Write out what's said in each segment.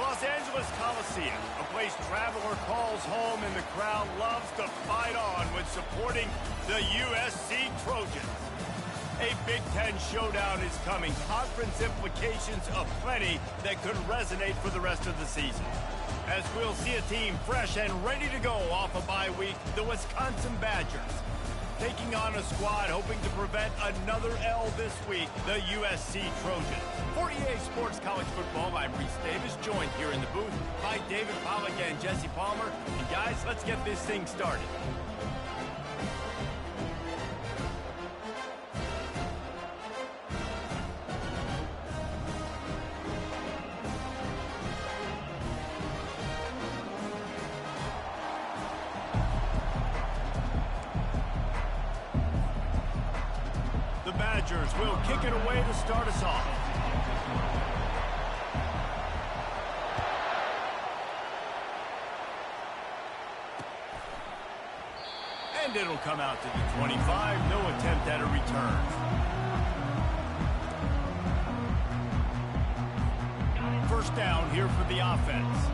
Los Angeles Coliseum, a place traveler calls home and the crowd loves to fight on when supporting the USC Trojans. A Big Ten showdown is coming. Conference implications aplenty that could resonate for the rest of the season. As we'll see a team fresh and ready to go off a bye week, the Wisconsin Badgers. Taking on a squad hoping to prevent another L this week, the USC Trojans. For EA Sports College Football, I'm Reese Davis, joined here in the booth by David Pollack and Jesse Palmer. And guys, let's get this thing started. The Badgers will kick it away to start us off. And it'll come out to the 25. No attempt at a return. First down here for the offense.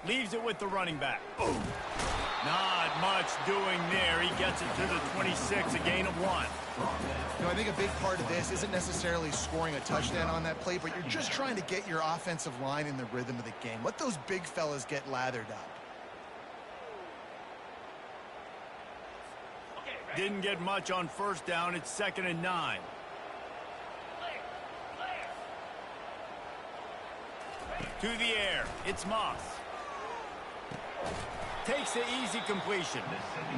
Leaves it with the running back. Ooh. Not much doing there. He gets it to the 26, a gain of 1. You know, I think a big part of this isn't necessarily scoring a touchdown on that play, but you're just trying to get your offensive line in the rhythm of the game. Let those big fellas get lathered up. Didn't get much on first down. It's 2nd and 9. To the air. It's Moss. Takes the easy completion.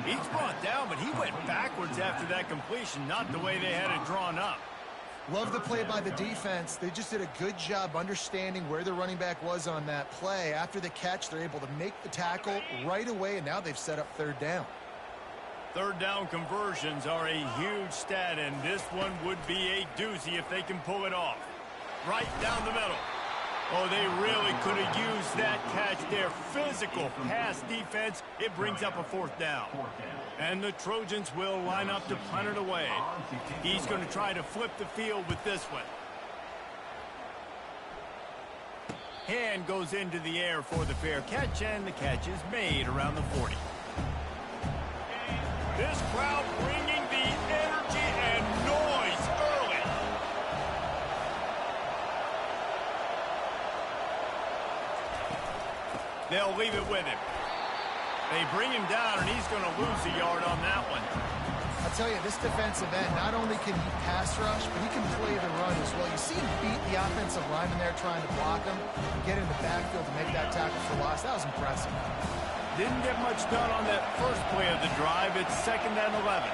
He's brought down, but he went backwards after that completion, not the way they had it drawn up. Love the play by the defense. They just did a good job understanding where the running back was on that play. After the catch, they're able to make the tackle right away, and now they've set up 3rd down. 3rd down conversions are a huge stat, and this one would be a doozy if they can pull it off. Right down the middle. Oh, they really could have used that catch there. Physical pass defense. It brings up a 4th down. And the Trojans will line up to punt it away. He's going to try to flip the field with this one. Hand goes into the air for the fair catch, and the catch is made around the 40. This crowd bringing the energy and noise early. They'll leave it with him. They bring him down, and he's going to lose a yard on that one. I'll tell you, this defensive end, not only can he pass rush, but he can play the run as well. You see him beat the offensive lineman there trying to block him, and get in the backfield to make that tackle for loss. That was impressive. Didn't get much done on that first play of the drive. It's 2nd and 11.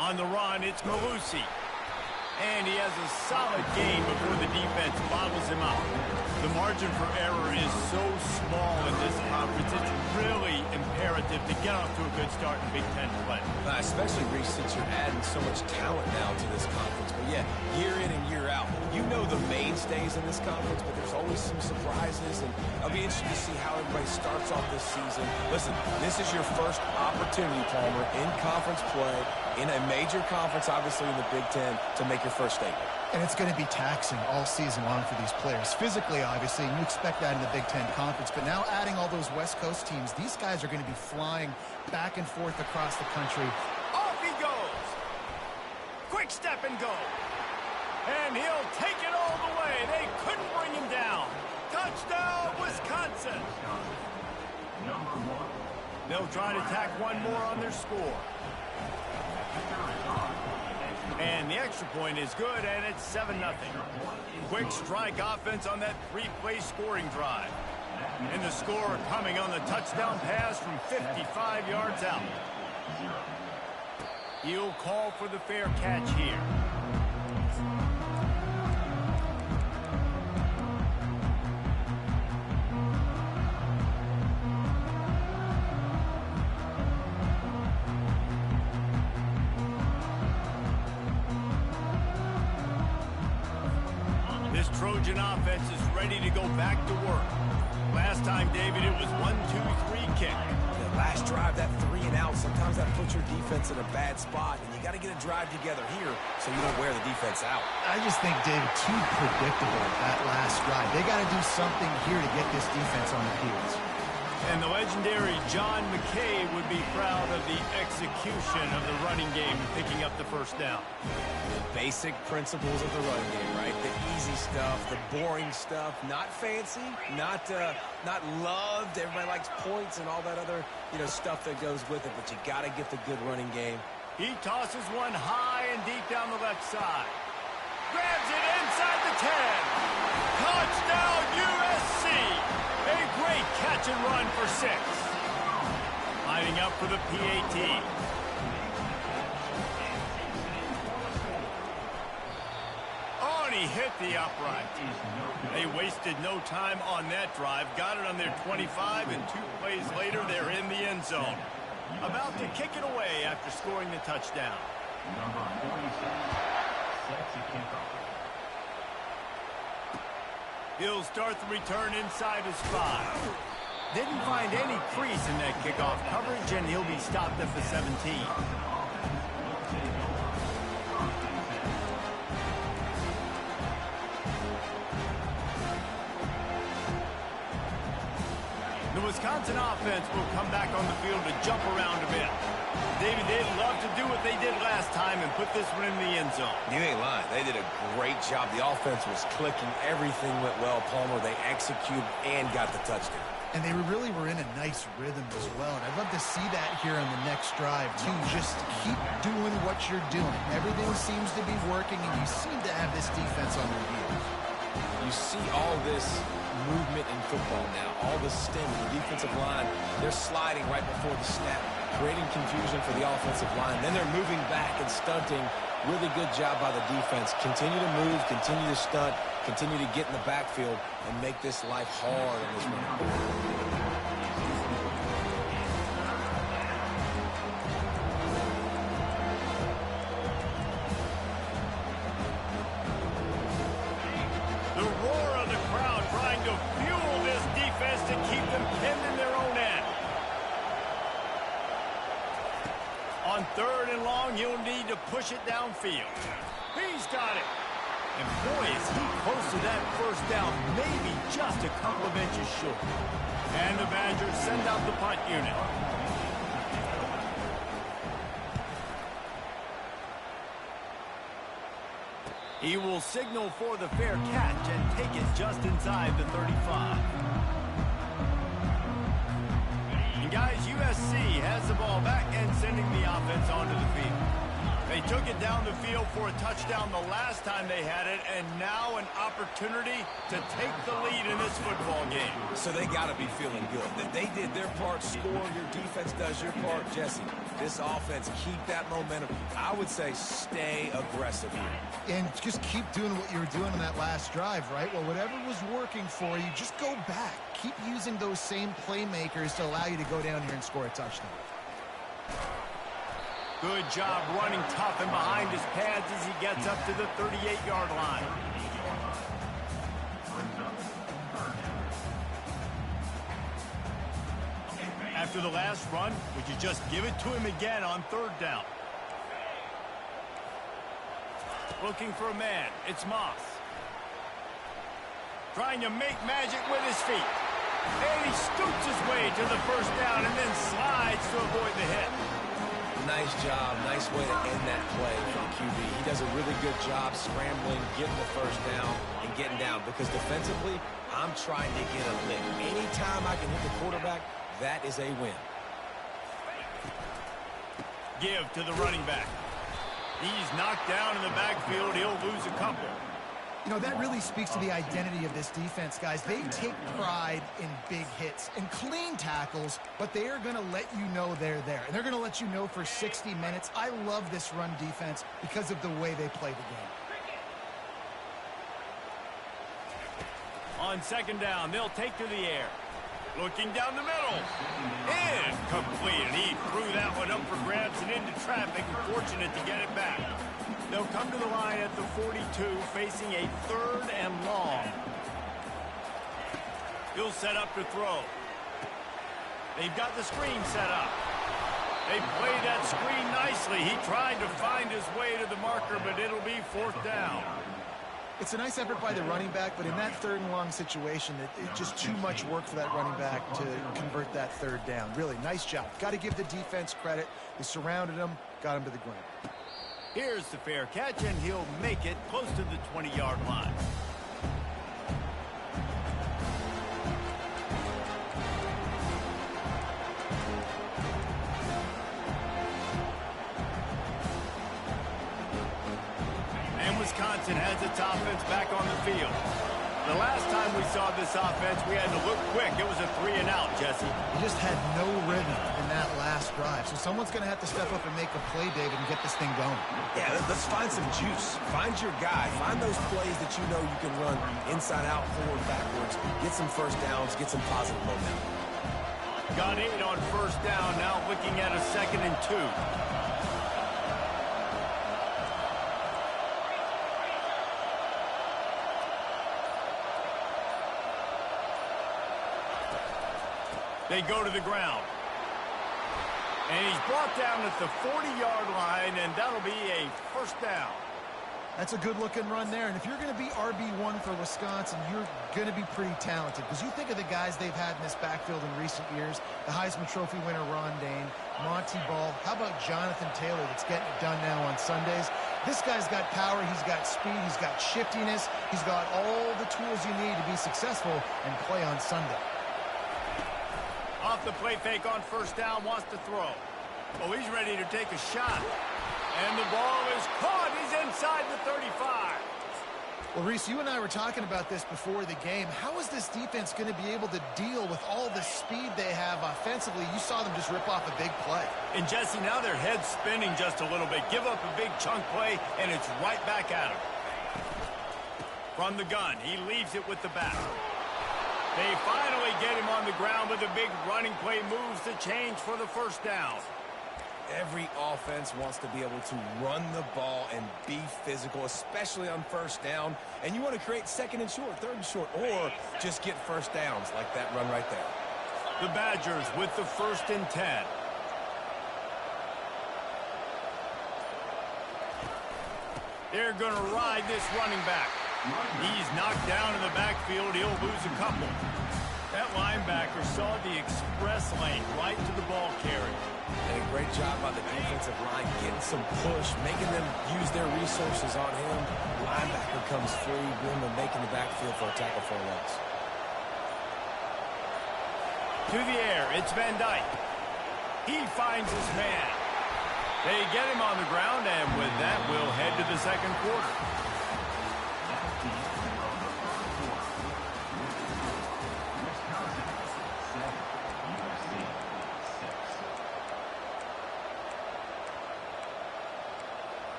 On the run, it's Malusi. And he has a solid gain before the defense bottles him up. The margin for error is so small in this conference. It's really imperative to get off to a good start in Big Ten play. Especially, Reese, since you're adding so much talent now to this conference. But yeah, year in and year out, you know the mainstays in this conference, but there's always some surprises. And I'll be interested to see how everybody starts off this season. Listen, this is your first opportunity, Palmer, in conference play, in a major conference, obviously in the Big Ten, to make your first statement. And it's going to be taxing all season long for these players. Physically, obviously, and you expect that in the Big Ten Conference. But now adding all those West Coast teams, these guys are going to be flying back and forth across the country. Off he goes. Quick step and go. And he'll take it all the way. They couldn't bring him down. Touchdown, Wisconsin. They'll try to tack one more on their score. And the extra point is good, and it's 7-0. Quick strike offense on that 3-play scoring drive. And the score coming on the touchdown pass from 55 yards out. He'll call for the fair catch here. Trojan offense is ready to go back to work. Last time, David, it was 1-2-3 kick. The last drive, that 3 and out, sometimes that puts your defense in a bad spot, and you got to get a drive together here so you don't wear the defense out. I just think, David, too predictable that last drive. They got to do something here to get this defense on their heels. And the legendary John McKay would be proud of the execution of the running game and picking up the first down. The basic principles of the running game, right? The easy stuff, the boring stuff, not fancy, not loved. Everybody likes points and all that other, stuff that goes with it, but you got to get the good running game. He tosses one high and deep down the left side. Grabs it inside the 10. Touchdown, USC. A great catch and run for 6. Lining up for the PAT. Oh, and he hit the upright. They wasted no time on that drive. Got it on their 25, and 2 plays later, they're in the end zone. About to kick it away after scoring the touchdown. Number 47 sets a kickoff. He'll start the return inside his 5. Didn't find any crease in that kickoff coverage, and he'll be stopped at the 17. The Wisconsin offense will come back on the field to jump around a bit. David, they'd love to do what they did last time and put this one in the end zone. You ain't lying. They did a great job. The offense was clicking. Everything went well, Palmer. They executed and got the touchdown. And they really were in a nice rhythm as well. And I'd love to see that here on the next drive, too. Just keep doing what you're doing. Everything seems to be working, and you seem to have this defense on your heels. You see all this movement in football now, all the stem, the defensive line, they're sliding right before the snap, creating confusion for the offensive line. Then they're moving back and stunting. Really good job by the defense. Continue to move, continue to stunt, continue to get in the backfield and make this life hard on this run. On 3rd and long, he'll need to push it downfield. He's got it. And boy, is he close to that first down, maybe just a couple of inches short. And the Badgers send out the punt unit. He will signal for the fair catch and take it just inside the 35. Guys, USC has the ball back and sending the offense onto the field. They took it down the field for a touchdown the last time they had it, and now an opportunity to take the lead in this football game. So they got to be feeling good. That they did their part, score, your defense does your part. Jesse, this offense, keep that momentum. I would say stay aggressive here. And just keep doing what you were doing on that last drive, right? Well, whatever was working for you, just go back. Keep using those same playmakers to allow you to go down here and score a touchdown. Good job running tough and behind his pads as he gets up to the 38-yard line. After the last run, would you just give it to him again on 3rd down? Looking for a man. It's Moss. Trying to make magic with his feet. And he scoots his way to the first down and then slides to avoid the hit. Nice job. Nice way to end that play for the QB. He does a really good job scrambling, getting the first down, and getting down. Because defensively, I'm trying to get a lick. Anytime I can hit the quarterback, that is a win. Give to the running back. He's knocked down in the backfield. He'll lose a couple. You know, that really speaks to the identity of this defense, guys. They take pride in big hits and clean tackles, but they are going to let you know they're there. And they're going to let you know for 60 minutes. I love this run defense because of the way they play the game. On 2nd down, they'll take to the air. Looking down the middle. Incomplete. And he threw that one up for grabs and into traffic. Fortunate to get it back. They'll come to the line at the 42, facing a 3rd and long. He'll set up to throw. They've got the screen set up. They played that screen nicely. He tried to find his way to the marker, but it'll be 4th down. It's a nice effort by the running back, but in that 3rd and long situation, it's just too much work for that running back to convert that 3rd down. Really, nice job. Got to give the defense credit. They surrounded him, got him to the ground. Here's the fair catch, and he'll make it close to the 20-yard line. Wisconsin has its offense back on the field. The last time we saw this offense, we had to look quick. It was a 3-and-out, Jesse. He just had no rhythm in that last drive. So someone's going to have to step up and make a play, David, and get this thing going. Yeah, let's find some juice. Find your guy. Find those plays that you know you can run inside out, forward, backwards. Get some first downs. Get some positive momentum. Got 8 on 1st down. Now looking at a 2nd and 2. They go to the ground. And he's brought down at the 40-yard line, and that'll be a 1st down. That's a good-looking run there. And if you're going to be RB1 for Wisconsin, you're going to be pretty talented. Because you think of the guys they've had in this backfield in recent years, the Heisman Trophy winner Ron Dane, Monty Ball. How about Jonathan Taylor that's getting it done now on Sundays? This guy's got power, he's got speed, he's got shiftiness, he's got all the tools you need to be successful and play on Sunday. Off the play fake on 1st down, wants to throw. Oh, he's ready to take a shot. And the ball is caught. He's inside the 35. Well, Reese, you and I were talking about this before the game. How is this defense going to be able to deal with all the speed they have offensively? You saw them just rip off a big play. And, Jesse, now their head's spinning just a little bit. Give up a big chunk play, and it's right back at him. From the gun, he leaves it with the back. They finally get him on the ground with a big running play, moves the change for the 1st down. Every offense wants to be able to run the ball and be physical, especially on 1st down. And you want to create 2nd and short, 3rd and short, or just get 1st downs like that run right there. The Badgers with the 1st and 10. They're going to ride this running back. He's knocked down in the backfield. He'll lose a couple. That linebacker saw the express lane right to the ball carrier. And a great job by the defensive line, getting some push, making them use their resources on him. Linebacker comes free, boom, and making the backfield for a tackle for a loss. To the air, it's Van Dyke. He finds his man. They get him on the ground, and with that, we'll head to the 2nd quarter.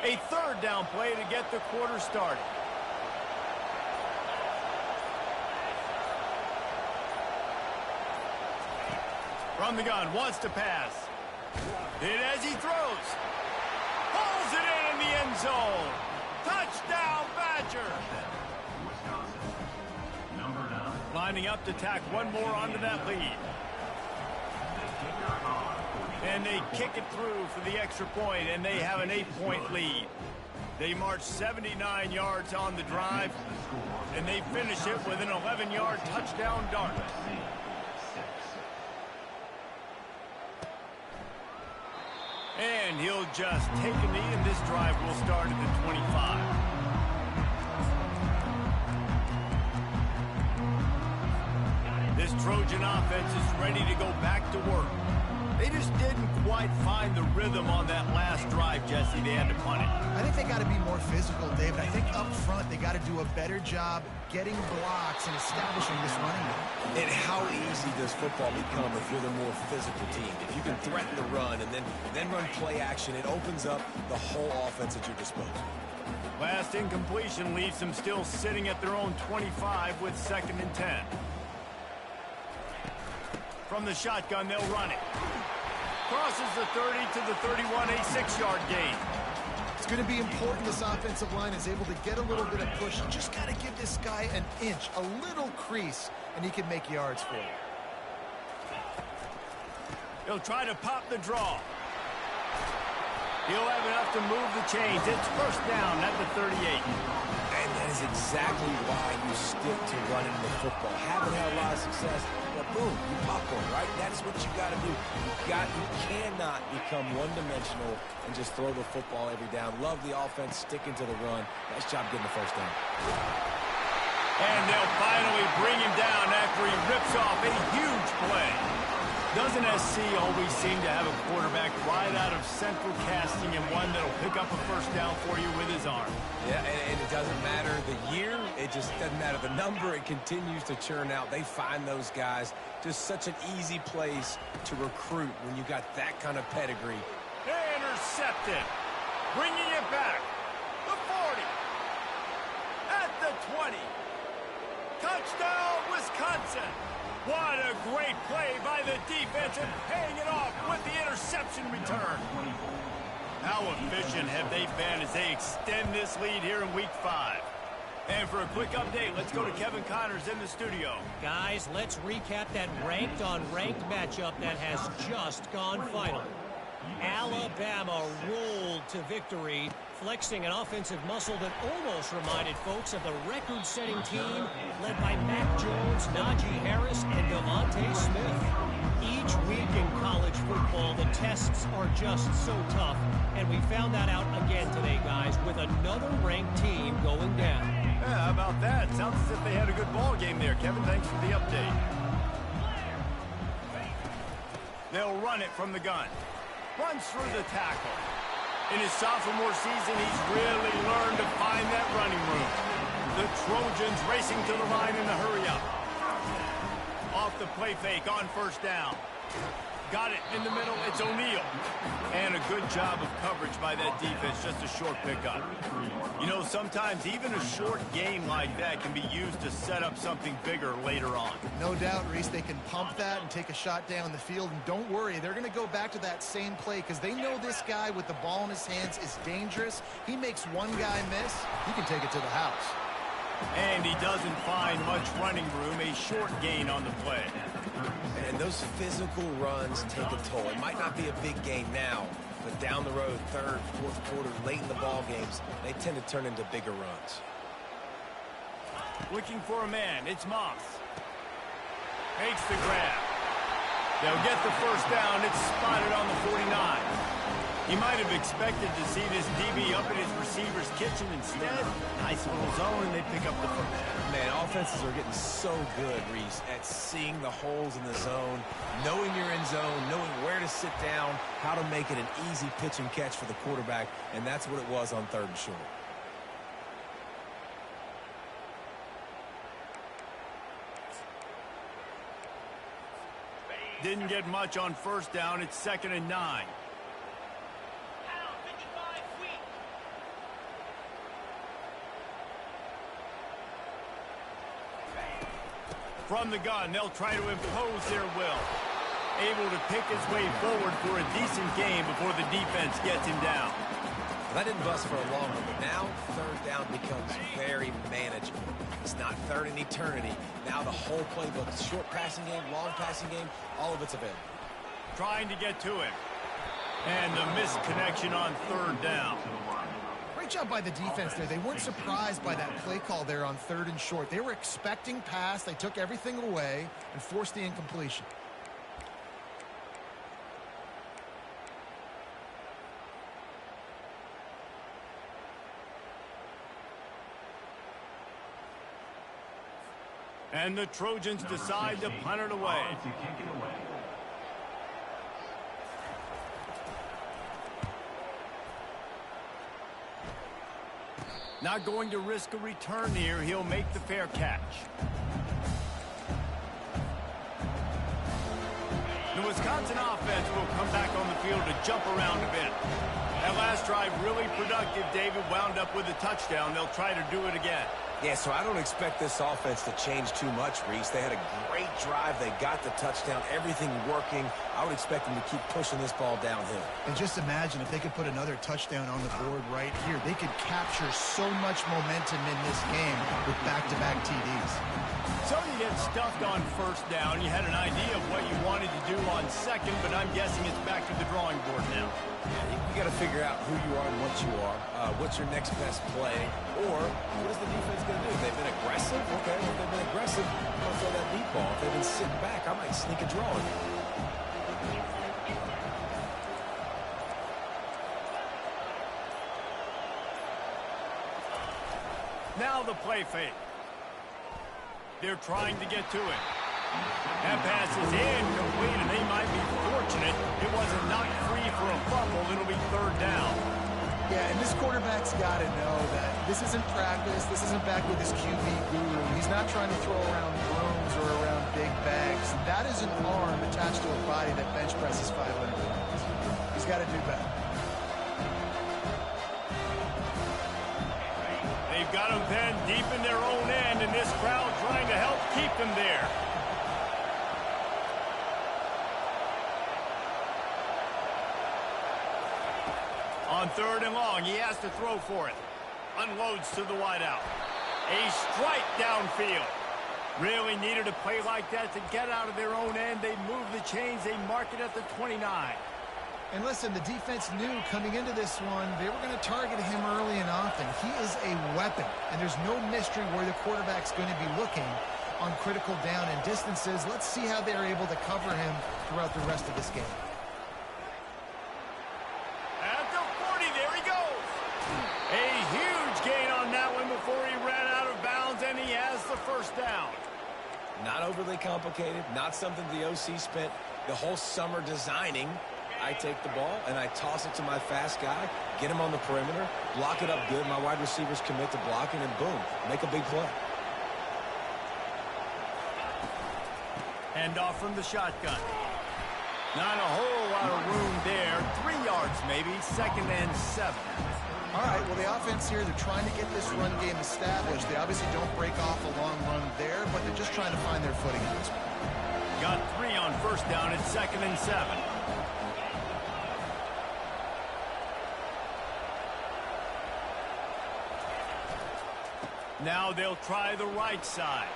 A 3rd down play to get the quarter started. From the gun, wants to pass. Hit as he throws. Pulls it in the end zone. Touchdown, Badgers. Lining up to tack one more onto that lead. And they kick it through for the extra point, and they have an 8-point lead. They march 79 yards on the drive, and they finish it with an 11-yard touchdown dart. And he'll just take a knee, and this drive will start at the 25. This Trojan offense is ready to go back to work. They just didn't quite find the rhythm on that last drive, Jesse. They had to punt it. I think they got to be more physical, David. I think up front they got to do a better job getting blocks and establishing this running game. And how easy does football become if you're the more physical team? If you can threaten the run and then run play action, it opens up the whole offense at your disposal. Last incompletion leaves them still sitting at their own 25 with 2nd and 10. From the shotgun, they'll run it. Crosses the 30 to the 31, a 6-yard gain. It's going to be important this offensive line is able to get a little bit of push. You just got to give this guy an inch, a little crease, and he can make yards for you. He'll try to pop the draw. He'll have enough to move the chains. It's 1st down at the 38. And that is exactly why you stick to running the football. Haven't had a lot of success, but boom, you pop one, right? That's what you got to do. You cannot become one-dimensional and just throw the football every down. Love the offense, sticking to the run. Nice job getting the 1st down. And they'll finally bring him down after he rips off a huge play. Doesn't SC always seem to have a quarterback right out of central casting and one that'll pick up a 1st down for you with his arm? Yeah, and it doesn't matter the year. It just doesn't matter the number. It continues to churn out. They find those guys. Just such an easy place to recruit when you got that kind of pedigree. Intercepted. Bringing it back. The 40. At the 20. Touchdown, Wisconsin. What a great play by the defense and paying it off with the interception return. How efficient have they been as they extend this lead here in Week 5? And for a quick update, let's go to Kevin Connors in the studio. Guys, let's recap that ranked-on-ranked matchup that has just gone final. Alabama rolled to victory, flexing an offensive muscle that almost reminded folks of the record-setting team led by Mac Jones, Najee Harris, and Devontae Smith. Each week in college football, the tests are just so tough, and we found that out again today, guys, with another ranked team going down. Yeah, how about that? Sounds as if they had a good ball game there. Kevin, thanks for the update. They'll run it from the gun. Runs through the tackle. In his sophomore season, he's really learned to find that running room. The Trojans racing to the line in the hurry-up. Off the play fake on 1st down. Got it in the middle. It's O'Neal. And a good job of coverage by that defense. Just a short pickup. You know, sometimes even a short gain like that can be used to set up something bigger later on. No doubt, Reese, they can pump that and take a shot down the field. And don't worry, they're going to go back to that same play because they know this guy with the ball in his hands is dangerous. He makes one guy miss, he can take it to the house. And he doesn't find much running room. A short gain on the play. And those physical runs take a toll. It might not be a big gain now, but down the road, 3rd, 4th quarter, late in the ball games, they tend to turn into bigger runs. Looking for a man. It's Moss. Makes the grab. They'll get the 1st down. It's spotted on the 49. He might have expected to see this DB up in his receiver's kitchen instead. Nice little zone, and they pick up the 1st down. Man, offenses are getting so good, Reese, at seeing the holes in the zone, knowing you're in zone, knowing where to sit down, how to make it an easy pitch and catch for the quarterback, and that's what it was on 3rd and short. Didn't get much on 1st down. It's 2nd and 9. From the gun, they'll try to impose their will. Able to pick his way forward for a decent game before the defense gets him down. That didn't bust for a long one, but now 3rd down becomes very manageable. It's not 3rd in eternity. Now the whole playbook, short passing game, long passing game, all of it's available. Trying to get to him. And the missed connection on 3rd down. Great job by the defense there. They weren't surprised by that play call there on 3rd and short. They were expecting pass. They took everything away and forced the incompletion. And the Trojans decide to punt it away. Not going to risk a return here. He'll make the fair catch. The Wisconsin offense will come back on the field to jump around a bit. That last drive really productive. David wound up with a touchdown. They'll try to do it again. Yeah, so I don't expect this offense to change too much, Reese. They had a great drive. They got the touchdown. Everything working. I would expect them to keep pushing this ball downhill. And just imagine if they could put another touchdown on the board right here. They could capture so much momentum in this game with back-to-back TDs. So you get stuffed on first down. You had an idea of what you wanted to do on second, but I'm guessing it's back to the drawing board now. Yeah, you got to figure out who you are and what you are. What's your next best play? Or what is the defense going to do? They've been aggressive. Okay, well, if they've been aggressive, I'm going to throw that deep ball. If they've been sitting back, I might sneak a draw in. Now the play fake. They're trying to get to it. That pass is incomplete, and they might be fortunate it wasn't knocked free for a fumble. It'll be third down. Yeah, and this quarterback's got to know that this isn't practice. This isn't back with his QB guru. He's not trying to throw around brooms or around big bags. That is an arm attached to a body that bench presses 500 pounds. He's got to do better. They've got them then deep in their own end, and this crowd trying to help keep them there. On third and long, he has to throw for it. Unloads to the wideout. A strike downfield. Really needed a play like that to get out of their own end. They move the chains. They mark it at the 29. And listen, the defense knew coming into this one, they were going to target him early and often. He is a weapon, and there's no mystery where the quarterback's going to be looking on critical down and distances. Let's see how they're able to cover him throughout the rest of this game. At the 40, there he goes. A huge gain on that one before he ran out of bounds, and he has the first down. Not overly complicated, not something the OC spent the whole summer designing. I take the ball and I toss it to my fast guy, get him on the perimeter, block it up good. My wide receivers commit to blocking, and boom, make a big play. Hand off from the shotgun. Not a whole lot of room there. 3 yards maybe, 2nd and 7. All right, well, the offense here, they're trying to get this run game established. They obviously don't break off a long run there, but they're just trying to find their footing in this one. Got 3 on first down. It's 2nd and 7. Now they'll try the right side.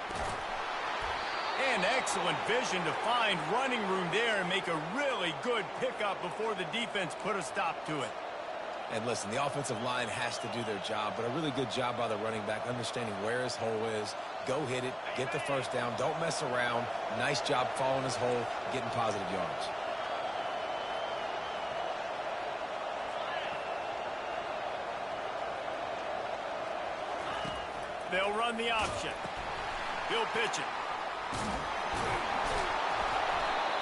And excellent vision to find running room there and make a really good pickup before the defense put a stop to it. And listen, the offensive line has to do their job, but a really good job by the running back, understanding where his hole is. Go hit it, get the first down, don't mess around. Nice job following his hole, getting positive yards. They'll run the option. He'll pitch it.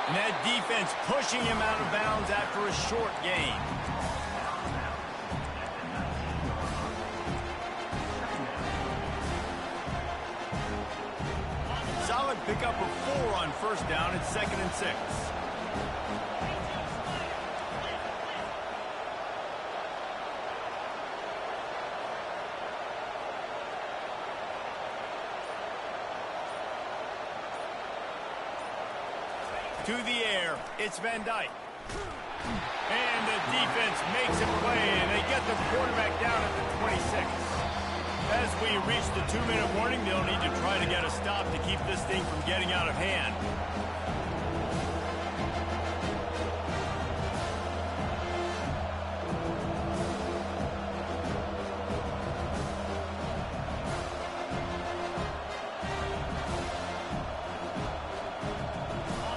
And that defense pushing him out of bounds after a short gain. Solid pickup of 4 on first down. It's 2nd and 6. To the air, it's Van Dyke. And the defense makes a play, and they get the quarterback down at the 26. As we reach the 2-minute warning, they'll need to try to get a stop to keep this thing from getting out of hand.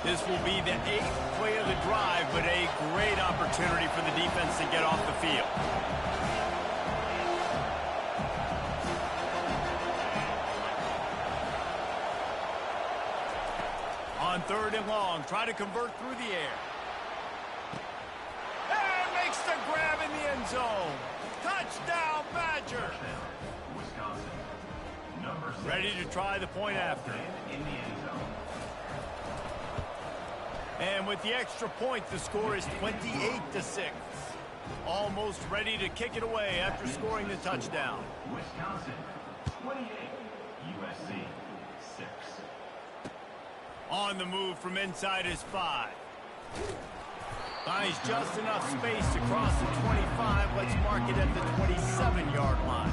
This will be the 8th play of the drive, but a great opportunity for the defense to get off the field. On 3rd and long, try to convert through the air. And makes the grab in the end zone. Touchdown, Badger. Wisconsin. Number 6. Ready to try the point after. In the end zone. And with the extra point, the score is 28-6. Almost ready to kick it away after scoring the touchdown. Wisconsin 28, USC 6. On the move from inside his 5. Finds just enough space to cross the 25. Let's mark it at the 27-yard line.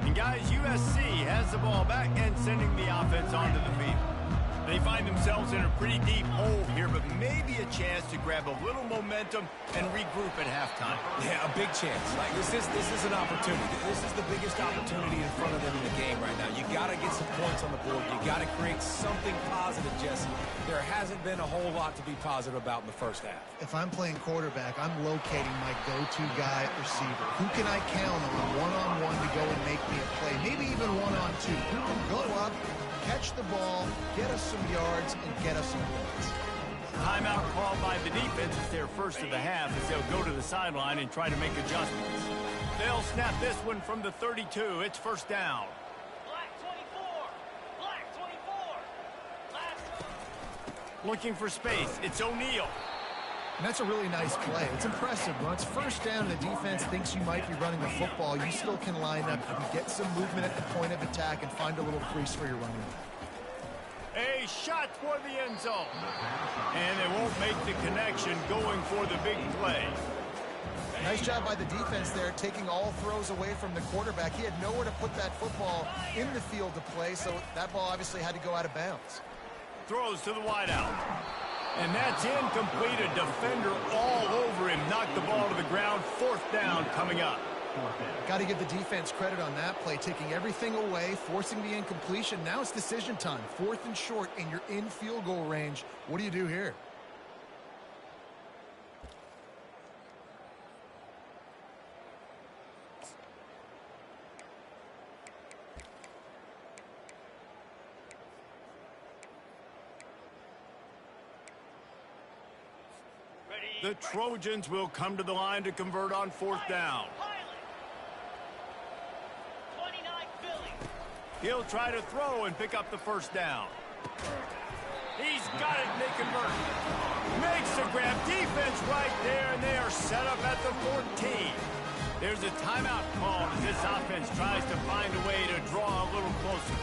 And guys, USC has the ball back and sending the offense onto the field. They find themselves in a pretty deep hole here, but maybe a chance to grab a little momentum and regroup at halftime. Yeah, a big chance. Like this is an opportunity. This is the biggest opportunity in front of them in the game right now. You got to get some points on the board. You got to create something positive, Jesse. There hasn't been a whole lot to be positive about in the first half. If I'm playing quarterback, I'm locating my go-to guy at receiver. Who can I count on one-on-one to go and make me a play? Maybe even one-on-two. Who can go up, catch the ball, get us some yards, and get us some points. Timeout called by the defense. It's their first of the half as they'll go to the sideline and try to make adjustments. They'll snap this one from the 32. It's first down. Black 24. Black 24. Looking for space. It's O'Neal. And that's a really nice play. It's impressive. When it's first down and the defense thinks you might be running the football, you still can line up. You can get some movement at the point of attack and find a little crease for your running. A shot for the end zone. And they won't make the connection going for the big play. Nice job by the defense there, taking all throws away from the quarterback. He had nowhere to put that football in the field to play, so that ball obviously had to go out of bounds. Throws to the wideout. And that's incomplete. A defender all over him. Knocked the ball to the ground. Fourth down coming up. Got to give the defense credit on that play, taking everything away, forcing the incompletion. Now it's decision time. 4th and short, and you're in field goal range. What do you do here? The Trojans will come to the line to convert on 4th down. 29 Philly. He'll try to throw and pick up the first down. He's got it, and they convert. Makes the grab. Defense right there, and they are set up at the 14. There's a timeout call as this offense tries to find a way to draw a little closer.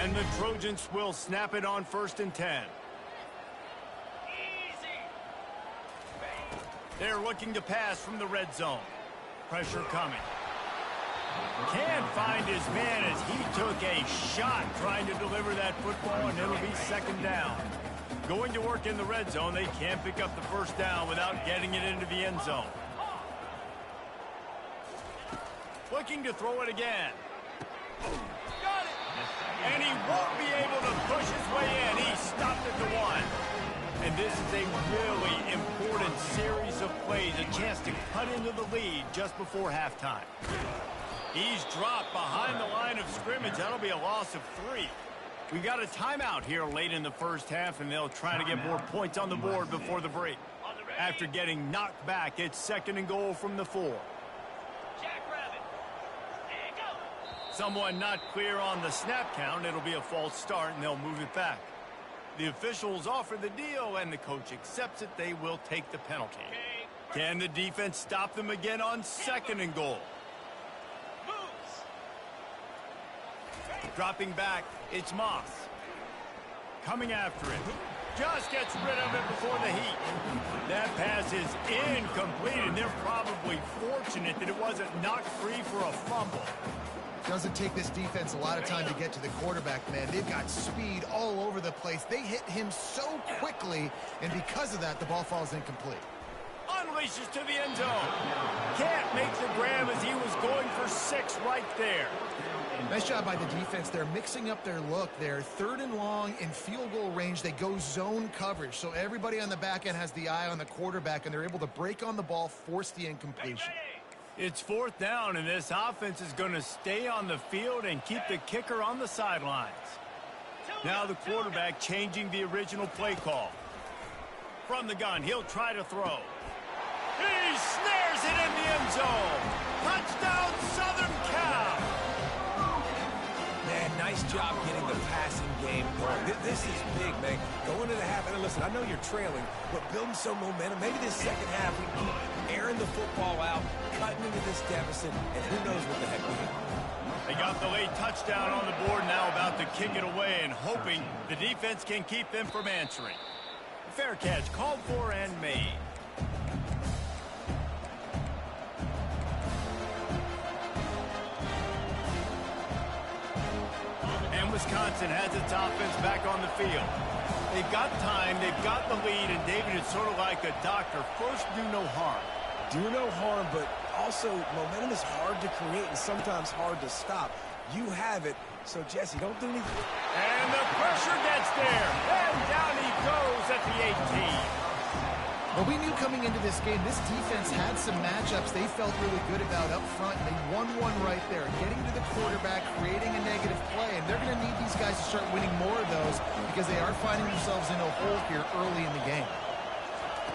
And the Trojans will snap it on 1st and 10. Easy. They're looking to pass from the red zone. Pressure coming. Can't find his man as he took a shot trying to deliver that football, and it'll be 2nd down. Going to work in the red zone, they can't pick up the first down without getting it into the end zone. Looking to throw it again. Got it! And he won't be able to push his way in. He stopped at the 1. And this is a really important series of plays, a chance to cut into the lead just before halftime. He's dropped behind the line of scrimmage. That'll be a loss of 3. We've got a timeout here late in the first half, and they'll try to get more points on the board before the break. After getting knocked back, it's 2nd and goal from the 4. Jackrabbit. And go. Someone not clear on the snap count. It'll be a false start, and they'll move it back. The officials offer the deal, and the coach accepts it. They will take the penalty. Can the defense stop them again on 2nd and goal? Moves. Dropping back, it's Moss. Coming after it. Just gets rid of it before the heat. That pass is incomplete, and they're probably fortunate that it wasn't knocked free for a fumble. Doesn't take this defense a lot of time to get to the quarterback, man. They've got speed all over the place. They hit him so quickly, and because of that, the ball falls incomplete. Unleashes to the end zone. Can't make the grab as he was going for 6 right there. Nice job by the defense. They're mixing up their look. They're 3rd and long in field goal range. They go zone coverage, so everybody on the back end has the eye on the quarterback, and they're able to break on the ball, force the incompletion. It's 4th down, and this offense is going to stay on the field and keep the kicker on the sidelines. Now the quarterback changing the original play call. From the gun, he'll try to throw. snares it in the end zone. Touchdown, Southern Cal. Man, nice job getting the passing game going. This is big, man. Going into the half, and listen, I know you're trailing, but building some momentum. Maybe this second half we can keep airing the football out, cutting into this deficit, and who knows what the heck we have. They got the late touchdown on the board, now about to kick it away and hoping the defense can keep them from answering. Fair catch called for and made. And Wisconsin has its offense back on the field. They've got time, they've got the lead, and David, it's sort of like a doctor. First, do no harm. Do no harm, but also momentum is hard to create and sometimes hard to stop. You have it, so Jesse, don't do anything. And the pressure gets there, and down he goes at the 18. Well, we knew coming into this game, this defense had some matchups they felt really good about up front. They won one right there, getting to the quarterback, creating a negative play, and they're going to need these guys to start winning more of those because they are finding themselves in a hole here early in the game.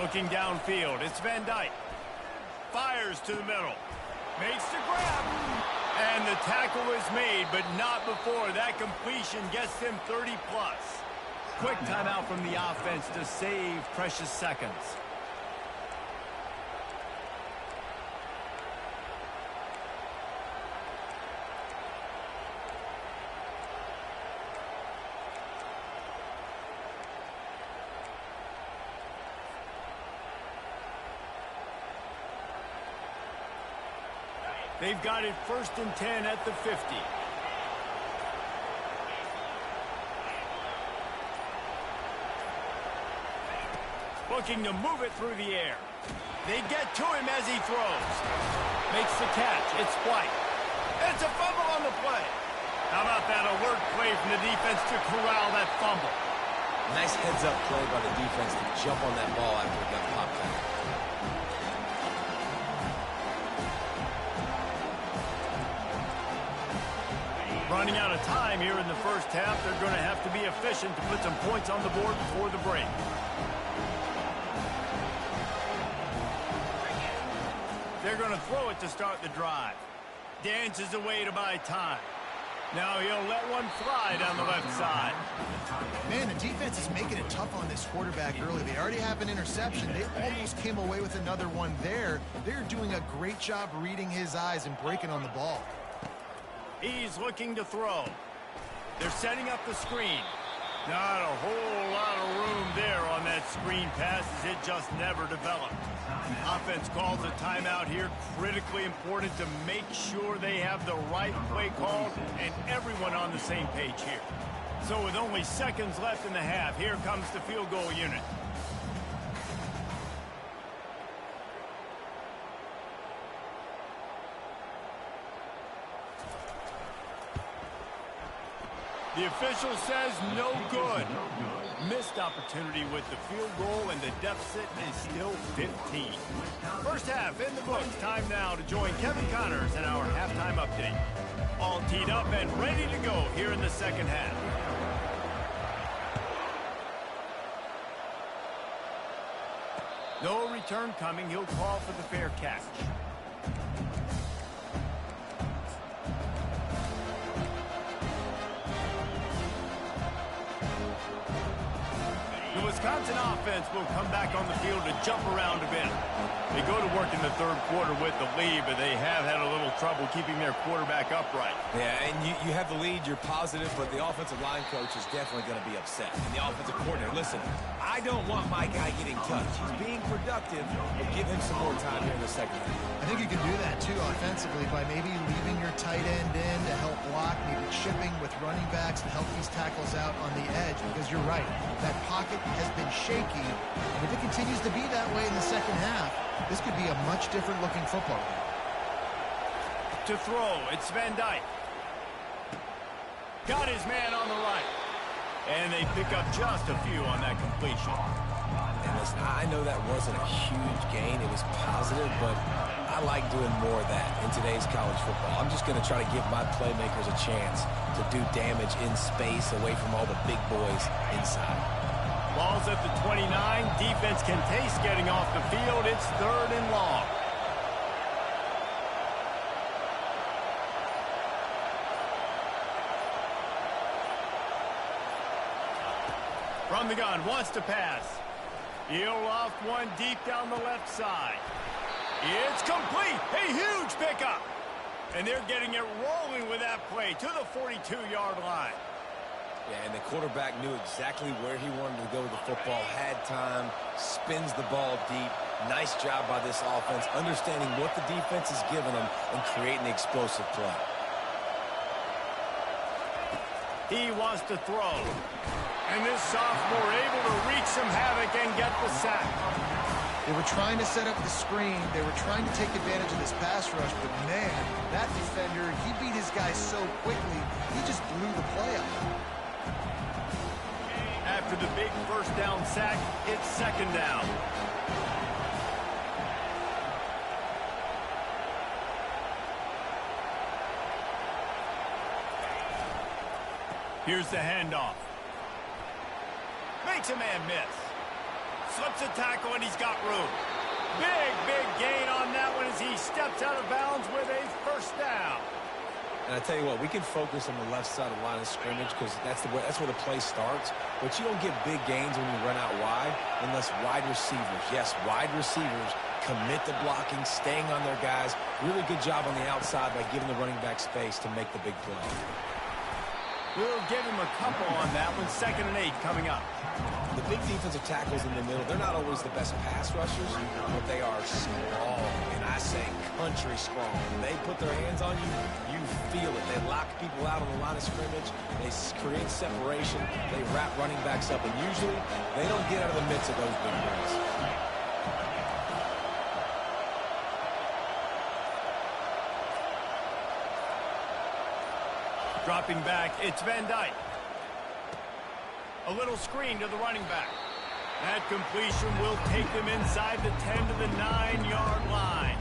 Looking downfield, it's Van Dyke. Fires to the middle. Makes the grab. And the tackle is made, but not before. That completion gets them 30+. Quick timeout from the offense to save precious seconds. They've got it 1st and 10 at the 50. Looking to move it through the air. They get to him as he throws. Makes the catch. It's White. It's a fumble on the play. How about that alert play from the defense to corral that fumble? Nice heads-up play by the defense to jump on that ball after it got popped out. Running out of time here in the first half. They're going to have to be efficient to put some points on the board before the break. They're going to throw it to start the drive. Dances away to buy time. Now he'll let one fly down the left side. Man, the defense is making it tough on this quarterback early. They already have an interception. They almost came away with another one there. They're doing a great job reading his eyes and breaking on the ball. He's looking to throw. They're setting up the screen. Not a whole lot of room there on that screen pass as it just never developed. Offense calls a timeout here. Critically important to make sure they have the right play called and everyone on the same page here. So with only seconds left in the half, here comes the field goal unit. The official says no good. Missed opportunity with the field goal, and the deficit is still 15. First half in the books. Time now to join Kevin Connors in our halftime update. All teed up and ready to go here in the second half. No return coming. He'll call for the fair catch. The Wisconsin offense will come back on the field to jump around a bit. They go to work in the third quarter with the lead, but they have had a little trouble keeping their quarterback upright. Yeah, and you have the lead, you're positive, but the offensive line coach is definitely going to be upset. And the offensive coordinator, listen, I don't want my guy getting touched. He's being productive, but give him some more time here in the second half. I think you can do that, too, offensively, by maybe leaving your tight end in to help block, maybe chipping with running backs to help these tackles out on the edge, because you're right. That pocket has been shaky, and if it continues to be that way in the second half, this could be a much different looking football game. To throw, it's Van Dyke. Got his man on the right. And they pick up just a few on that completion. And listen, I know that wasn't a huge gain. It was positive, but I like doing more of that in today's college football. I'm just going to try to give my playmakers a chance to do damage in space away from all the big boys inside. Ball's at the 29. Defense can taste getting off the field. It's 3rd and long. From the gun, wants to pass. He'll loft one deep down the left side. It's complete. A huge pickup. And they're getting it rolling with that play to the 42-yard line. Yeah, and the quarterback knew exactly where he wanted to go with the football, had time, spins the ball deep. Nice job by this offense, understanding what the defense is giving them and creating the explosive play. He wants to throw. And this sophomore able to wreak some havoc and get the sack. They were trying to set up the screen. They were trying to take advantage of this pass rush, but man, that defender, he beat his guy so quickly, he just blew the play up. After the big first down sack, it's second down. Here's the handoff. Makes a man miss. Slips a tackle, and he's got room. Big gain on that one as he steps out of bounds with a first down. And I tell you what, we can focus on the left side of the line of scrimmage because that's where the play starts. But you don't get big gains when you run out wide unless wide receivers, yes, wide receivers commit to blocking, staying on their guys. Really good job on the outside by giving the running back space to make the big play. We'll give him a couple on that one. 2nd and 8 coming up. The big defensive tackles in the middle, they're not always the best pass rushers, but they are strong, and I say country strong. When they put their hands on you, you feel it. They lock people out on the line of scrimmage. They create separation. They wrap running backs up, and usually they don't get out of the midst of those big plays. Dropping back, it's Van Dyke. A little screen to the running back. That completion will take them inside the 10 to the 9-yard line.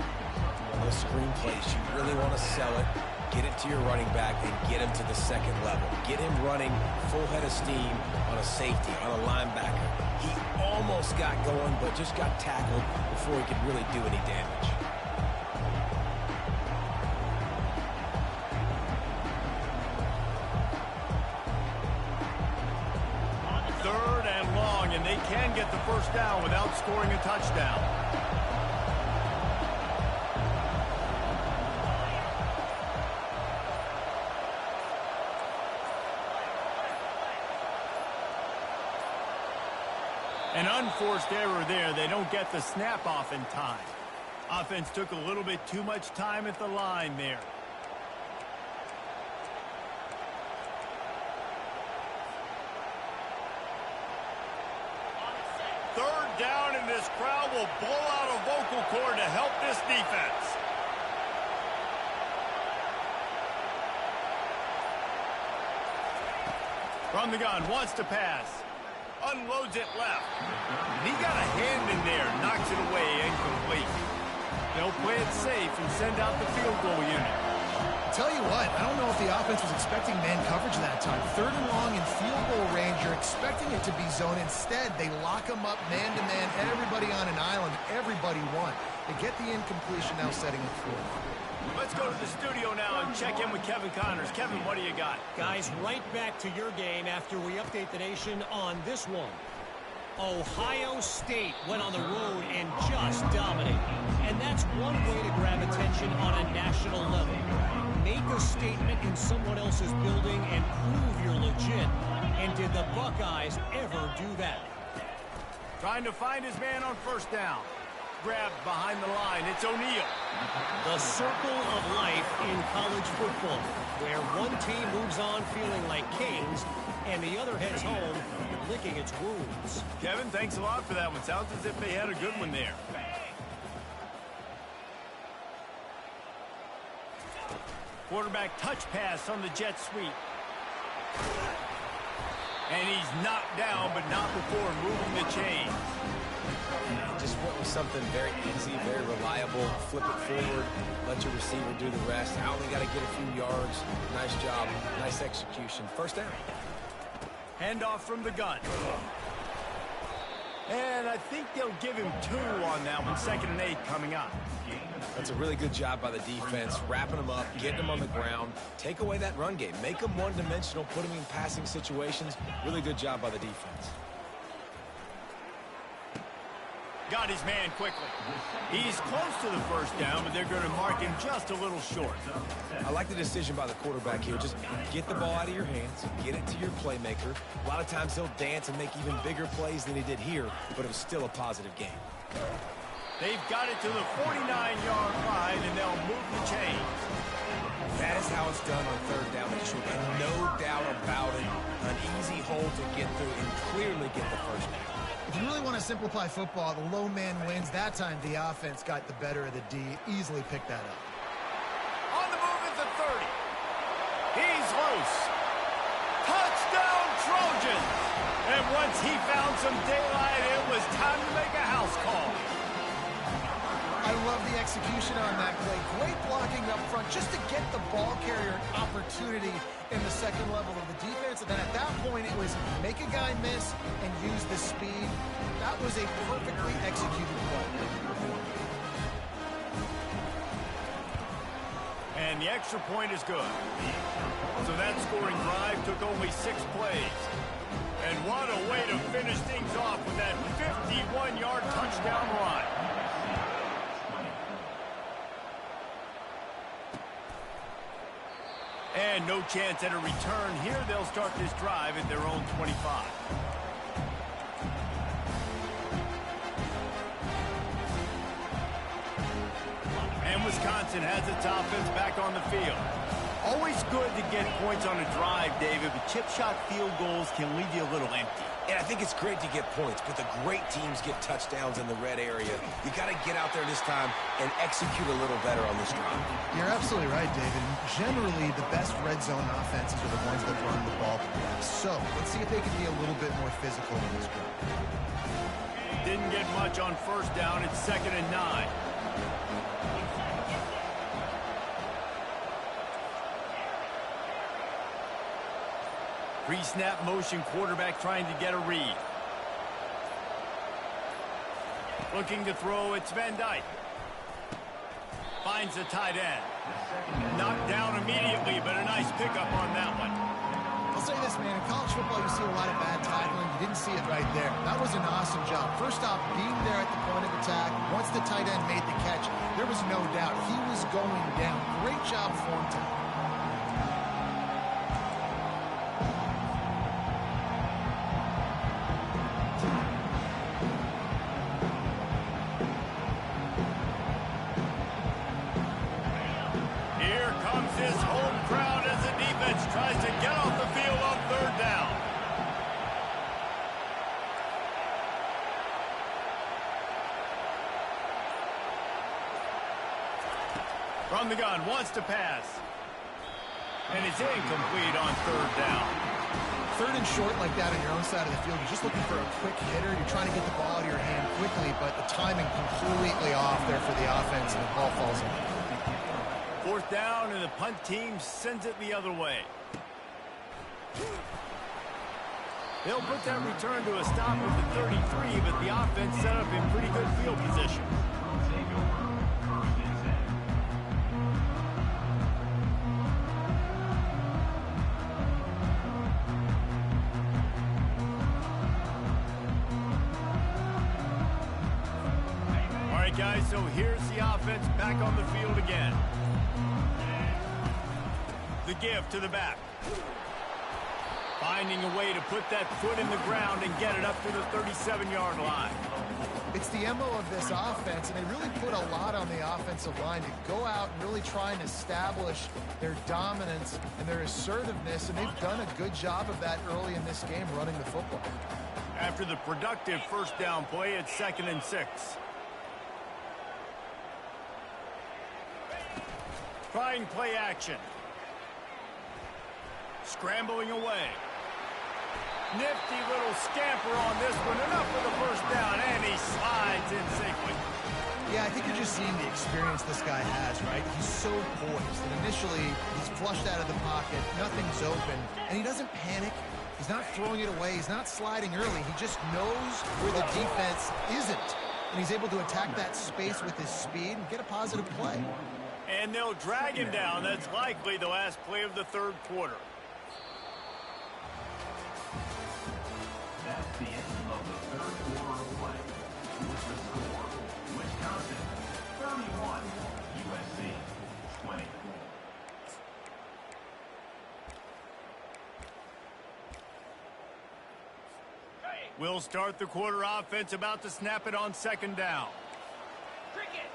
Those screen plays, you really want to sell it, get it to your running back, and get him to the second level. Get him running full head of steam on a safety, on a linebacker. He almost got going, but just got tackled before he could really do any damage. And they can get the first down without scoring a touchdown. An unforced error there. They don't get the snap off in time. Offense took a little bit too much time at the line there. Third down, and this crowd will blow out a vocal cord to help this defense. From the gun, wants to pass. Unloads it left. And he got a hand in there, knocks it away, incomplete. They'll play it safe and send out the field goal unit. Tell you what, I don't know if the offense was expecting man coverage that time. 3rd and long in field goal range, you're expecting it to be zone. Instead, they lock them up man-to-man, everybody on an island, everybody won. They get the incompletion, now setting it forward. Let's go to the studio now and check in with Kevin Connors. Kevin, what do you got? Guys, right back to your game after we update the nation on this one. Ohio State went on the road and just dominated. And that's one way to grab attention on a national level. Make a statement in someone else's building and prove you're legit. And did the Buckeyes ever do that? Trying to find his man on first down. Grabbed behind the line. It's O'Neal. The circle of life in college football, where one team moves on feeling like kings and the other heads home licking its wounds. Kevin, thanks a lot for that one. Sounds as if they had a good one there. Quarterback touch pass on the jet sweep. And he's knocked down, but not before moving the chains. Just went with something very easy, very reliable. Flip it forward, let your receiver do the rest. I only got to get a few yards. Nice job, nice execution. First down. Handoff from the gun. And I think they'll give him 2 on that one. 2nd and 8 coming up. That's a really good job by the defense, wrapping them up, getting them on the ground. Take away that run game. Make them one-dimensional, put them in passing situations. Really good job by the defense. got his man quickly. He's close to the first down, but they're going to mark him just a little short. I like the decision by the quarterback here. Just get the ball out of your hands, get it to your playmaker. A lot of times he'll dance and make even bigger plays than he did here, but it was still a positive game. They've got it to the 49-yard line, and they'll move the chains. That is how it's done on third down. They should have no doubt about it. An easy hole to get through and clearly get the first down. If you really want to simplify football, the low man wins. That time the offense got the better of the D. Easily picked that up. On the move at the 30. He's loose. Touchdown Trojans! And once he found some daylight, it was time to make a house call. I love the execution on that play. Great blocking up front just to get the ball carrier an opportunity in the second level of the defense. And then at that point, it was make a guy miss and use the speed. That was a perfectly executed play. And the extra point is good. So that scoring drive took only 6 plays. And what a way to finish things off with that 51-yard touchdown run. And no chance at a return here. They'll start this drive at their own 25. And Wisconsin has its offense back on the field. Always good to get points on a drive, David, but chip shot field goals can leave you a little empty. And I think it's great to get points, but the great teams get touchdowns in the red area. You got to get out there this time and execute a little better on this drive. You're absolutely right, David. Generally, the best red zone offenses are the ones that run the ball the best. So let's see if they can be a little bit more physical in this drive. Didn't get much on first down. It's 2nd and 9. Pre-snap motion, quarterback trying to get a read. Looking to throw, it's Van Dyke. Finds the tight end. Knocked down immediately, but a nice pickup on that one. I'll say this, man. In college football, you see a lot of bad tackling. You didn't see it right there. That was an awesome job. First off, being there at the point of attack. Once the tight end made the catch, there was no doubt he was going down. Great job form tackle. Tries to get off the field on third down. From the gun, wants to pass. And it's incomplete on third down. Third and short like that on your own side of the field, you're just looking for a quick hitter. You're trying to get the ball out of your hand quickly, but the timing completely off there for the offense, and the ball falls in. 4th down, and the punt team sends it the other way. They'll put that return to a stop at the 33, but the offense set up in pretty good field position. All right, guys, so here's the offense back on the field again. The give to the back. Finding a way to put that foot in the ground and get it up to the 37-yard line. It's the MO of this offense, and they really put a lot on the offensive line to go out and really try and establish their dominance and their assertiveness, and they've done a good job of that early in this game running the football. After the productive first down play, it's 2nd and 6. Trying play action. Scrambling away. Nifty little scamper on this one. Enough for the first down, and he slides in safely. Yeah, I think you're just seeing the experience this guy has, right? He's so poised. And initially, he's flushed out of the pocket. Nothing's open. And he doesn't panic. He's not throwing it away. He's not sliding early. He just knows where the defense isn't. And he's able to attack that space with his speed and get a positive play. And they'll drag him down. That's likely the last play of the third quarter. That's the end of the third quarter of play. We'll start the quarter offense, about to snap it on second down. Cricket.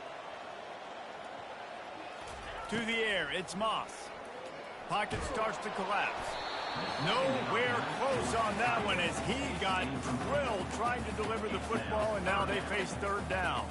To the air, it's Moss. Pocket starts to collapse. Nowhere close on that one as he got drilled trying to deliver the football, and now they face third down.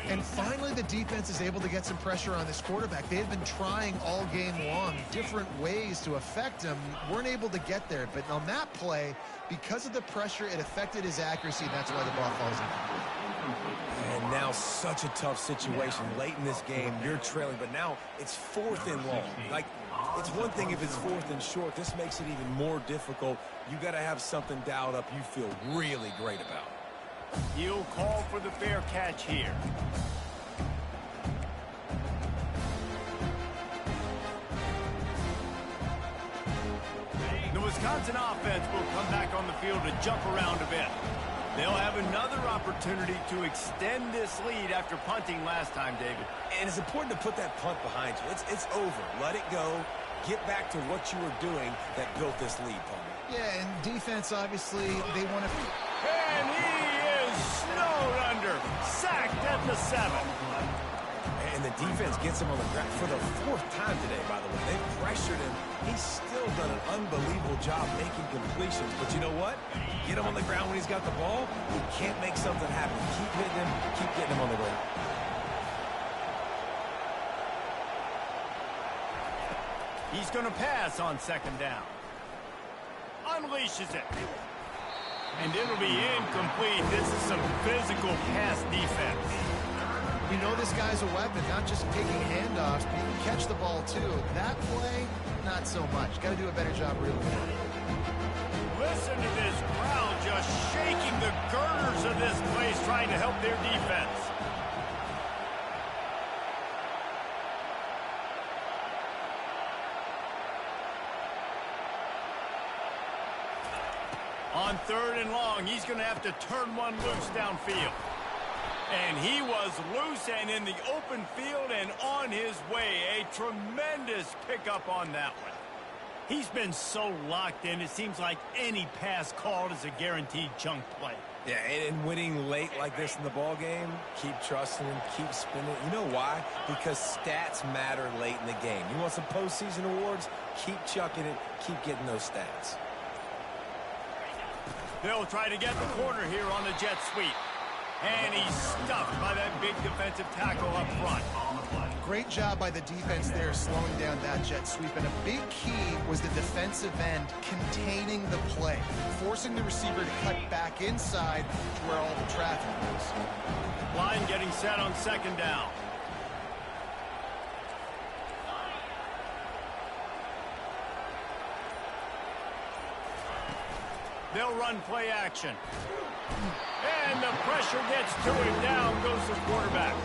And finally, the defense is able to get some pressure on this quarterback. They had been trying all game long different ways to affect him. Weren't able to get there. But on that play, because of the pressure, it affected his accuracy, and that's why the ball falls in. And now such a tough situation. Late in this game, you're trailing, but now it's 4th and long. Like, it's one thing if it's 4th and short. This makes it even more difficult. You got to have something dialed up you feel really great about. He'll call for the fair catch here. The Wisconsin offense will come back on the field to jump around a bit. They'll have another opportunity to extend this lead after punting last time, David. And it's important to put that punt behind you. It's over. Let it go. Get back to what you were doing that built this lead, Palmer. Yeah, and defense, obviously, they want to... And he is snowed under. Sacked at the 7. And the defense gets him on the ground for the 4th time today, by the way. They've pressured him. He's still done an unbelievable job making completions. But you know what? Get him on the ground when he's got the ball. You can't make something happen. Keep hitting him. Keep getting him on the ground. He's going to pass on second down. Unleashes it. And it'll be incomplete. This is some physical pass defense. We know this guy's a weapon, not just taking handoffs, but he can catch the ball too. That play, not so much. Got to do a better job reeling it in. Listen to this crowd just shaking the girders of this place trying to help their defense. On 3rd and long, he's going to have to turn one loose downfield. And he was loose and in the open field and on his way. A tremendous pickup on that one. He's been so locked in, it seems like any pass called is a guaranteed chunk play. Yeah, and winning late like this in the ball game, keep trusting him, keep spinning. You know why? Because stats matter late in the game. You want some postseason awards? Keep chucking it, keep getting those stats. They'll try to get the corner here on the jet sweep. And he's stuffed by that big defensive tackle up front. Great job by the defense there slowing down that jet sweep. And a big key was the defensive end containing the play, forcing the receiver to cut back inside to where all the traffic was. Line getting set on second down. They'll run play action. And the pressure gets to him. Down goes the quarterback.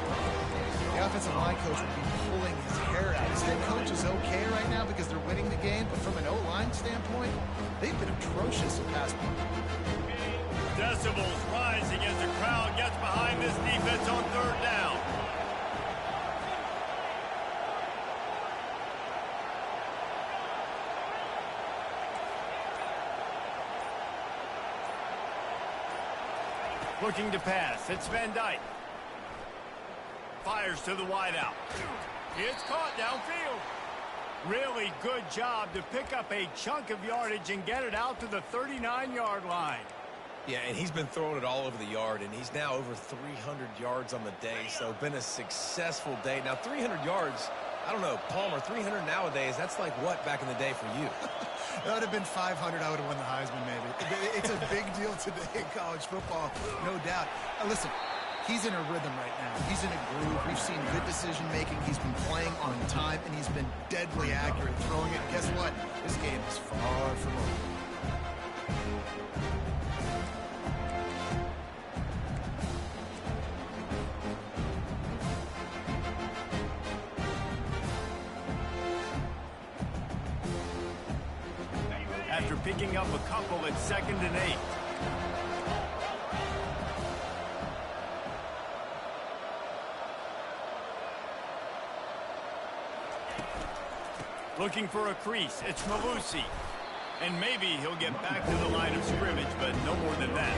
The offensive line coach would be pulling his hair out. His head coach is okay right now because they're winning the game, but from an O-line standpoint, they've been atrocious in pass play. Decibels rising as the crowd gets behind this defense on 3rd down. Looking to pass. It's Van Dyke. Fires to the wideout. It's caught downfield. Really good job to pick up a chunk of yardage and get it out to the 39-yard line. Yeah, and he's been throwing it all over the yard, and he's now over 300 yards on the day, so been a successful day. Now, 300 yards, I don't know, Palmer, 300 nowadays, that's like what back in the day for you? That would have been 500. I would have won the Heisman, maybe. It's a big deal today in college football, no doubt. Listen, he's in a rhythm right now. He's in a groove. We've seen good decision-making. He's been playing on time, and he's been deadly accurate throwing it. And guess what? This game is far from over. After picking up a couple at 2nd and 8. Looking for a crease. It's Malusi. And maybe he'll get back to the line of scrimmage, but no more than that.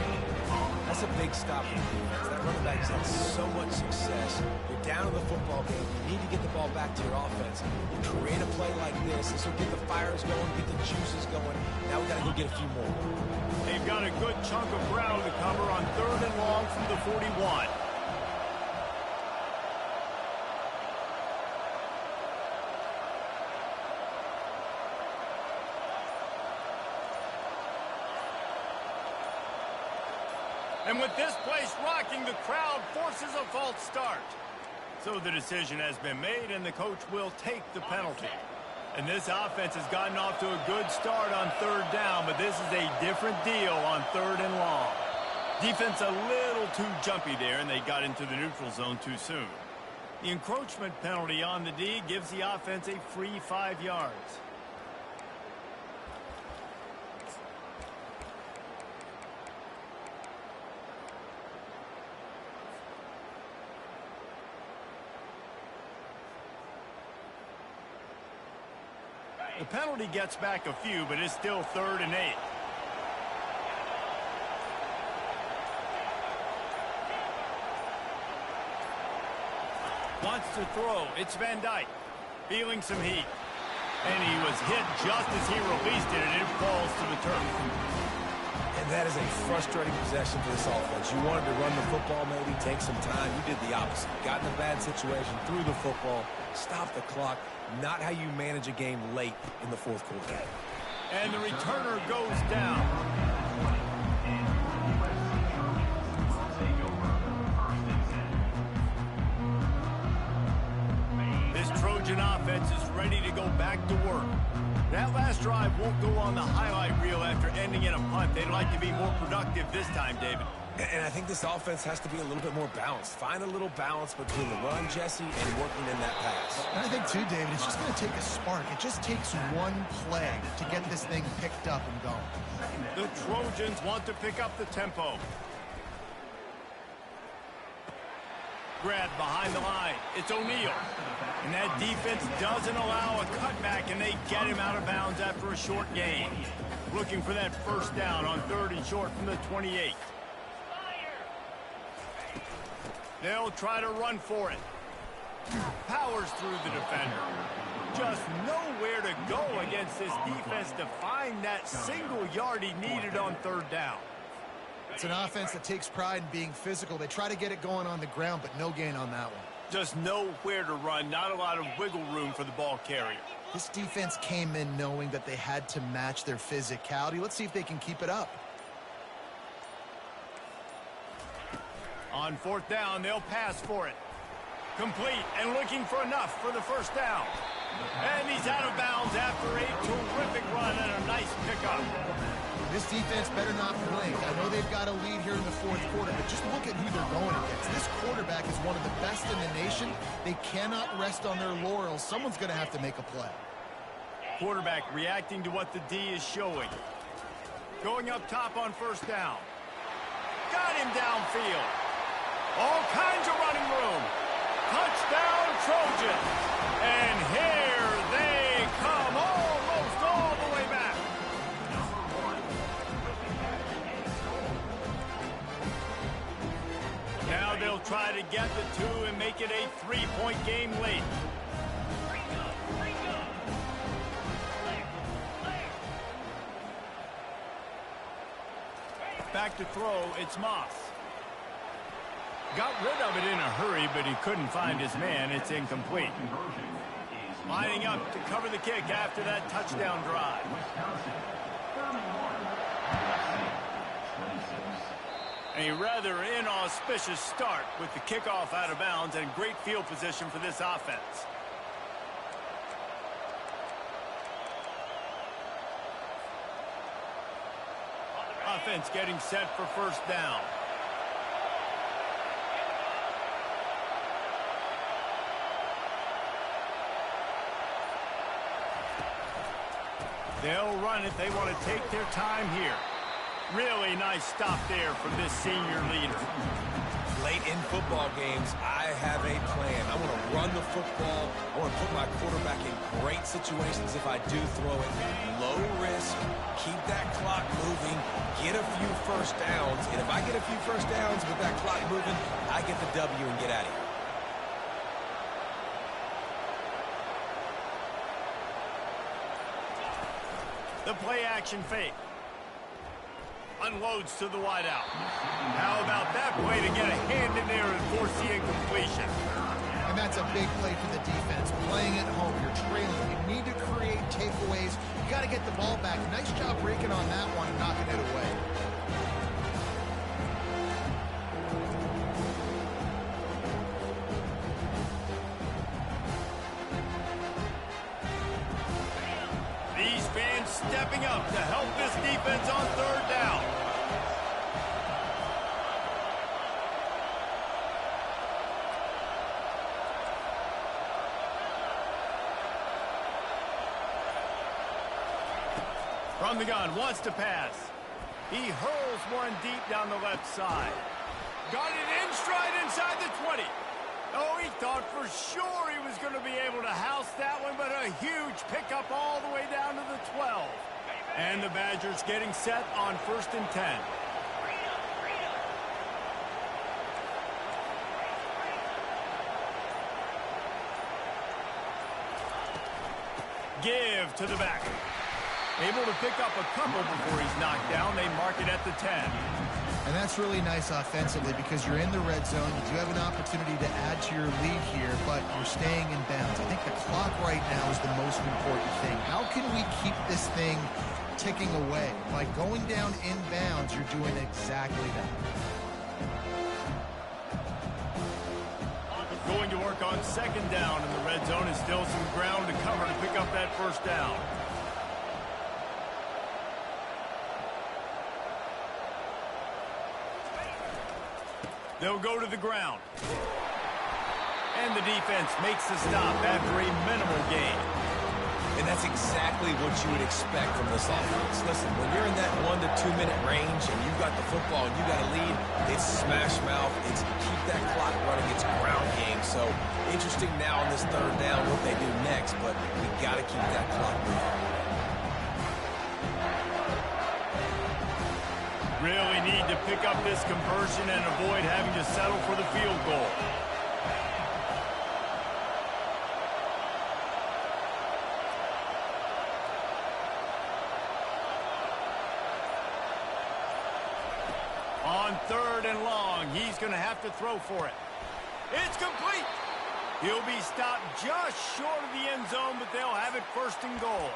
That's a big stop for the defense. That running back has had so much success. You're down in the football game. You need to get the ball back to your offense. You create a play like this. This will get the fires going, get the juices going. Now we got to go get a few more. They've got a good chunk of ground to cover on 3rd and long from the 41. And with this place rocking, the crowd forces a false start. So the decision has been made, and the coach will take the penalty. And this offense has gotten off to a good start on 3rd down, but this is a different deal on 3rd and long. Defense a little too jumpy there, and they got into the neutral zone too soon. The encroachment penalty on the D gives the offense a free 5 yards. The penalty gets back a few, but it's still 3rd and 8. Wants to throw. It's Van Dyke. Feeling some heat. And he was hit just as he released it, and it falls to the turf. And that is a frustrating possession for this offense. You wanted to run the football, maybe take some time. You did the opposite. Got in a bad situation, threw the football, stopped the clock. Not how you manage a game late in the 4th quarter. And the returner goes down. This Trojan offense is ready to go back to work. That last drive won't go on the highlight reel after ending in a punt. They'd like to be more productive this time, David. And I think this offense has to be a little bit more balanced. Find a little balance between the run, Jesse, and working in that pass. And I think, too, David, it's just going to take a spark. It just takes one play to get this thing picked up and going. The Trojans want to pick up the tempo. Grabbed behind the line. It's O'Neal. And that defense doesn't allow a cutback, and they get him out of bounds after a short gain. Looking for that 1st down on 3rd and short from the 28. They'll try to run for it. Powers through the defender. Just nowhere to go against this defense to find that single yard he needed on 3rd down. It's an offense that takes pride in being physical. They try to get it going on the ground, but no gain on that one. Just nowhere to run. Not a lot of wiggle room for the ball carrier. This defense came in knowing that they had to match their physicality. Let's see if they can keep it up. On 4th down, they'll pass for it. Complete and looking for enough for the 1st down. And he's out of bounds after a terrific run and a nice pickup. This defense better not blink. I know they've got a lead here in the 4th quarter, but just look at who they're going against. This quarterback is one of the best in the nation. They cannot rest on their laurels. Someone's going to have to make a play. Quarterback reacting to what the D is showing. Going up top on 1st down. Got him downfield. All kinds of running room. Touchdown, Trojans. And here they come, almost all the way back. Now they'll try to get the 2 and make it a 3-point game late. Back to throw, it's Moss. Got rid of it in a hurry, but he couldn't find his man. It's incomplete. Lining up to cover the kick after that touchdown drive. A rather inauspicious start with the kickoff out of bounds and great field position for this offense. Offense getting set for 1st down. They'll run it. They want to take their time here. Really nice stop there from this senior leader. Late in football games, I have a plan. I want to run the football. I want to put my quarterback in great situations if I do throw it. Low risk, keep that clock moving, get a few first downs. And if I get a few first downs with that clock moving, I get the W and get out of here. The play action fake. Unloads to the wideout. How about that play to get a hand in there and force the incompletion? And that's a big play for the defense. Playing at home, you're trailing. You need to create takeaways. You got to get the ball back. Nice job breaking on that one and knocking it away. These fans stepping up to help this defense on third down. From the gun, wants to pass. He hurls one deep down the left side. Got it in stride inside the 20. Oh, he thought for sure he was going to be able to house that one, but a huge pickup all the way down to the 12. And the Badgers getting set on 1st and 10. Give to the back. Able to pick up a couple before he's knocked down. They mark it at the 10. And that's really nice offensively because you're in the red zone. You do have an opportunity to add to your lead here, but you're staying in bounds. I think the clock right now is the most important thing. How can we keep this thing ticking away? By going down in bounds, you're doing exactly that. Going to work on 2nd down in the red zone is still some ground to cover to pick up that 1st down. They'll go to the ground. And the defense makes the stop after a minimal gain. And that's exactly what you would expect from this offense. Listen, when you're in that 1 to 2 minute range and you've got the football and you got a lead, it's smash mouth, it's keep that clock running, it's ground game. So interesting now on this 3rd down what they do next, but we got to keep that clock moving. Really need to pick up this conversion and avoid having to settle for the field goal. On 3rd and long, he's going to have to throw for it. It's complete. He'll be stopped just short of the end zone, but they'll have it 1st and goal.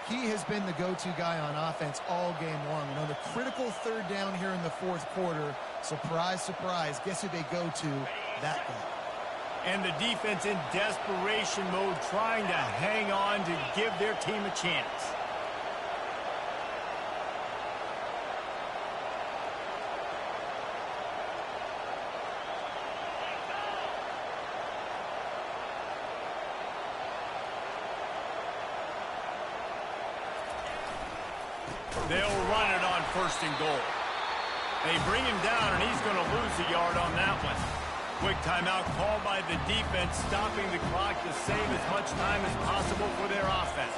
He has been the go-to guy on offense all game long. And on the critical 3rd down here in the 4th quarter, surprise, surprise, guess who they go to? That guy. And the defense in desperation mode, trying to hang on to give their team a chance. They'll run it on 1st and goal. They bring him down, and he's going to lose a yard on that one. Quick timeout called by the defense, stopping the clock to save as much time as possible for their offense.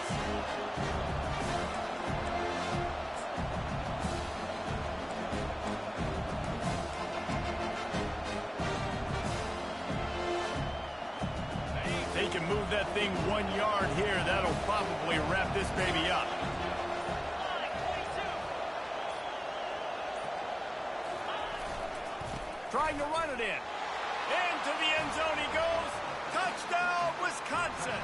They can move that thing 1 yard here. That'll probably wrap this baby up. Trying to run it in. Into the end zone he goes. Touchdown, Wisconsin.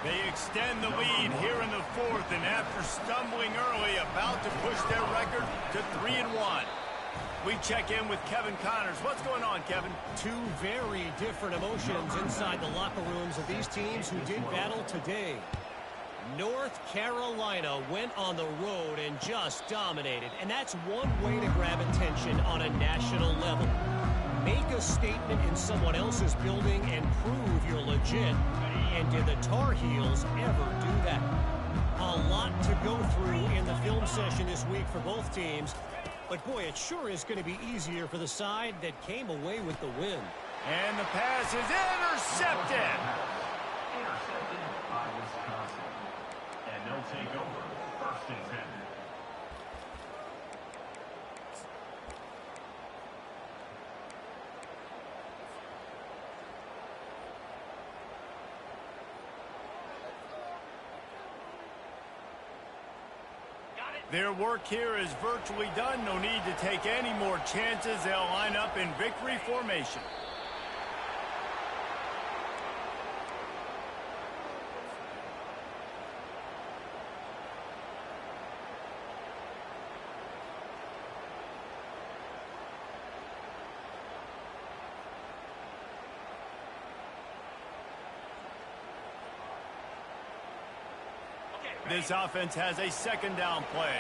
They extend the lead here in the 4th, and after stumbling early, about to push their record to 3-1. We check in with Kevin Connors. What's going on, Kevin? Two very different emotions inside the locker rooms of these teams who did battle today. North Carolina went on the road and just dominated, and that's one way to grab attention on a national level. Make a statement in someone else's building and prove you're legit. And did the Tar Heels ever do that? A lot to go through in the film session this week for both teams, But, boy, it sure is going to be easier for the side that came away with the win. And the pass is intercepted. Intercepted by Wisconsin. And they'll take over 1st and 10. Their work here is virtually done. No need to take any more chances. They'll line up in victory formation. This offense has a 2nd down play.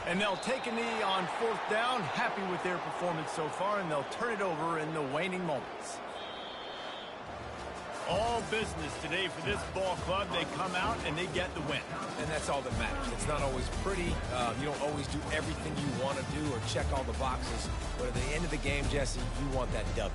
And they'll take a knee on 4th down. Happy with their performance so far, and they'll turn it over in the waning moments. All business today for this ball club. They come out and they get the win. And that's all that matters. It's not always pretty. You don't always do everything you want to do or check all the boxes. But at the end of the game, Jesse, you want that W.